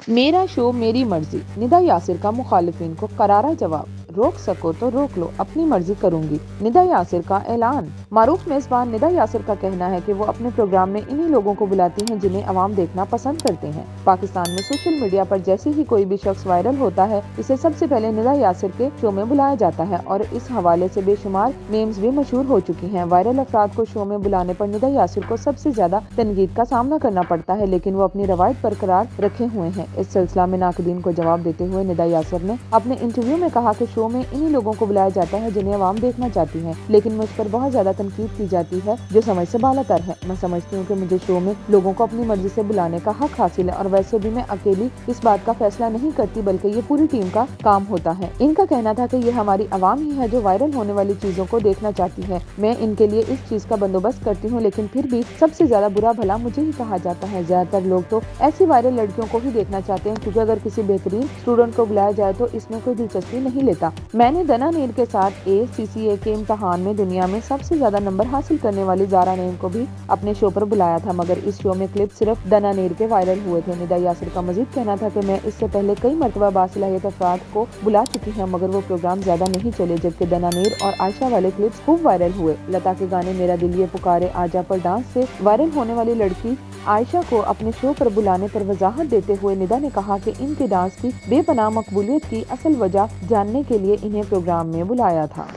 मेरा शो मेरी मर्जी, निदा यासिर का मुखालिफिन को करारा जवाब। रोक सको तो रोक लो, अपनी मर्जी करूंगी, निदा यासिर का ऐलान। मारूफ मेजबान निदा यासिर का कहना है कि वो अपने प्रोग्राम में इन्हीं लोगों को बुलाती हैं जिन्हें अवाम देखना पसंद करते हैं। पाकिस्तान में सोशल मीडिया पर जैसे ही कोई भी शख्स वायरल होता है, इसे सबसे पहले निदा यासिर के शो में बुलाया जाता है और इस हवाले से बेशुमार मीम्स भी मशहूर हो चुकी हैं। वायरल अफराद को शो में बुलाने पर निदा यासिर को सबसे ज्यादा तनकीद का सामना करना पड़ता है, लेकिन वो अपनी रवायत बरकरार रखे हुए हैं। इस सिलसिला में नाकदीन को जवाब देते हुए निदा यासिर ने अपने इंटरव्यू में कहा कि शो में इन्हीं लोगों को बुलाया जाता है जिन्हें अवाम देखना चाहती है, लेकिन मुझ पर बहुत ज्यादा तनकीद की जाती है जो समझ से बालातर है। मैं समझती हूँ कि मुझे शो में लोगों को अपनी मर्जी से बुलाने का हक हासिल है और वैसे भी मैं अकेली इस बात का फैसला नहीं करती, बल्कि ये पूरी टीम का काम होता है। इनका कहना था कि ये हमारी अवाम ही है जो वायरल होने वाली चीजों को देखना चाहती है। मैं इनके लिए इस चीज का बंदोबस्त करती हूँ, लेकिन फिर भी सबसे ज्यादा बुरा भला मुझे ही कहा जाता है। ज्यादातर लोग तो ऐसी वायरल लड़कियों को ही देखना चाहते हैं, क्योंकि अगर किसी बेहतरीन स्टूडेंट को बुलाया जाए तो इसमें कोई दिलचस्पी नहीं लेता। मैंने दना नीर के साथ ACCA के इम्तहान में दुनिया में सबसे ज्यादा नंबर हासिल करने वाली ज़ारा नईम को भी अपने शो पर बुलाया था, मगर इस शो में क्लिप सिर्फ दना नीर के वायरल हुए थे। निदा यासिर का मजीद कहना था कि मैं इससे पहले कई मरतबा बासलाहियत अफराद को बुला चुकी है, मगर वो प्रोग्राम ज्यादा नहीं चले, जबकि दना नीर और आयशा वाले क्लिप्स खूब वायरल हुए। लता के गाने मेरा दिल ये पुकारे आजा पर डांस से वायरल होने वाली लड़की आयशा को अपने शो पर बुलाने पर वजाहत देते हुए निदा ने कहा कि इनके डांस की बेपनाह मकबूलियत की असल वजह जानने के लिए इन्हें प्रोग्राम में बुलाया था।